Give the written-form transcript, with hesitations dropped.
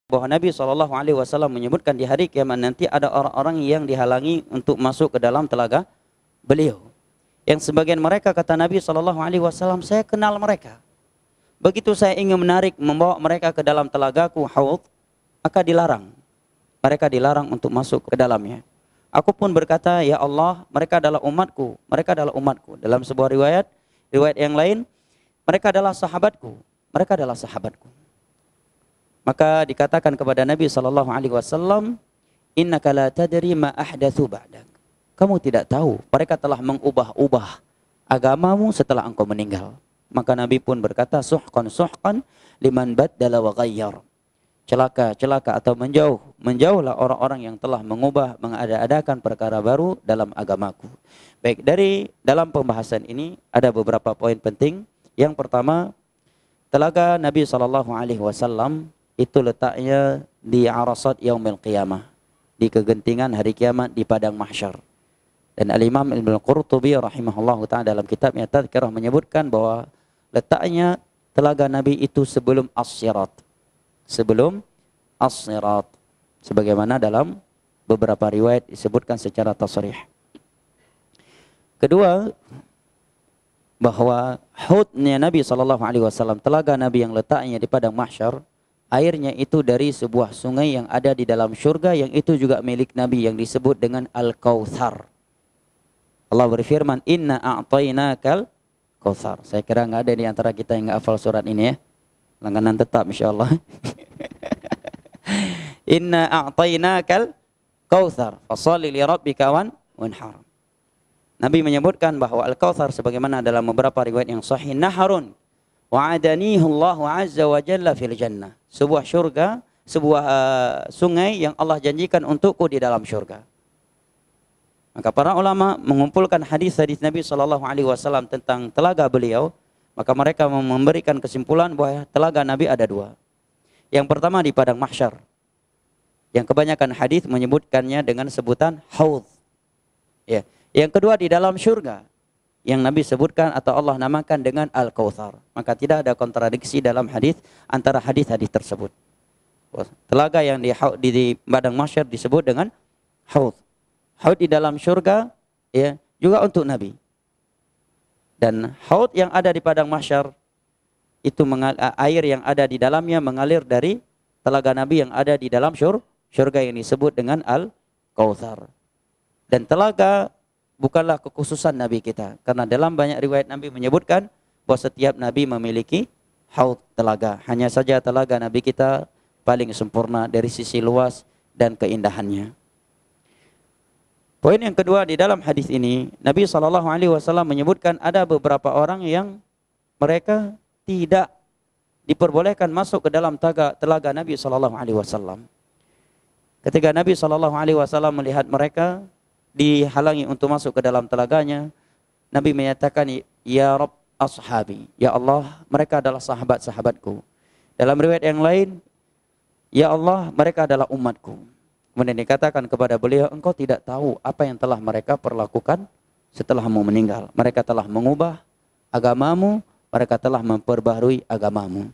bahwa Nabi SAW menyebutkan di hari kiamat nanti ada orang-orang yang dihalangi untuk masuk ke dalam telaga beliau. Yang sebagian mereka kata Nabi SAW, saya kenal mereka. Begitu saya ingin membawa mereka ke dalam telagaku haud, maka dilarang. Mereka dilarang untuk masuk ke dalamnya. Aku pun berkata, ya Allah, mereka adalah umatku. Mereka adalah umatku. Dalam sebuah riwayat yang lain, mereka adalah sahabatku. Mereka adalah sahabatku. Maka dikatakan kepada Nabi SAW, innaka la tadri ma ahdatsu ba'dak. Kamu tidak tahu, mereka telah mengubah-ubah agamamu setelah engkau meninggal. Maka Nabi pun berkata, suhqan suhqan liman baddala wa ghayyar. Celaka, celaka atau menjauhlah orang-orang yang telah mengubah, mengada-adakan perkara baru dalam agamaku. Baik, dari dalam pembahasan ini ada beberapa poin penting. Yang pertama, telaga Nabi SAW itu letaknya di arasat yaumil qiyamah, di kegentingan hari kiamat di padang mahsyar. Dan Al-Imam Ibnu Qurtubi rahimahullahu ta'ala dalam kitabnya Tadhkirah menyebutkan bahwa letaknya telaga Nabi itu sebelum as-sirat. Sebelum as-sirat. Sebagaimana dalam beberapa riwayat disebutkan secara tasrih. Kedua, bahwa hudnya Nabi SAW, telaga Nabi yang letaknya di padang mahsyar, airnya itu dari sebuah sungai yang ada di dalam syurga, yang itu juga milik Nabi yang disebut dengan Al-Kautsar. Allah berfirman, inna a'tainakal kautsar. Saya kira nggak ada di antara kita yang nggak hafal surat ini ya. Langganan tetap insyaallah. Inna a'tainakal kautsar, fasholli li rabbika wanhar. Nabi menyebutkan bahwa Al-Kautsar sebagaimana dalam beberapa riwayat yang sahih, naharun wa'adanihi Allah azza wa jalla fil jannah. Sebuah syurga, sebuah sungai yang Allah janjikan untukku di dalam syurga. Maka para ulama mengumpulkan hadis-hadis Nabi SAW tentang telaga beliau, maka mereka memberikan kesimpulan bahwa telaga Nabi ada dua. Yang pertama di padang mahsyar, yang kebanyakan hadis menyebutkannya dengan sebutan haud. Ya. Yang kedua di dalam syurga, yang Nabi sebutkan atau Allah namakan dengan Al-Kautsar. Maka tidak ada kontradiksi dalam hadis antara hadis-hadis tersebut. Telaga yang di padang mahsyar disebut dengan haud. Haud di dalam syurga ya, juga untuk Nabi. Dan haud yang ada di padang mahsyar itu air yang ada di dalamnya mengalir dari telaga Nabi yang ada di dalam syurga yang disebut dengan Al-Kautsar. Dan telaga bukanlah kekhususan Nabi kita, karena dalam banyak riwayat Nabi menyebutkan bahwa setiap Nabi memiliki haud, telaga. Hanya saja telaga Nabi kita paling sempurna dari sisi luas dan keindahannya. Poin yang kedua di dalam hadis ini, Nabi SAW menyebutkan ada beberapa orang yang mereka tidak diperbolehkan masuk ke dalam telaga Nabi SAW. Ketika Nabi SAW melihat mereka dihalangi untuk masuk ke dalam telaganya, Nabi menyatakan, ya Rabb ashabi, ya Allah, mereka adalah sahabat-sahabatku. Dalam riwayat yang lain, ya Allah, mereka adalah umatku. Kemudian dikatakan kepada beliau, engkau tidak tahu apa yang telah mereka perlakukan setelahmu meninggal. Mereka telah mengubah agamamu, mereka telah memperbaharui agamamu.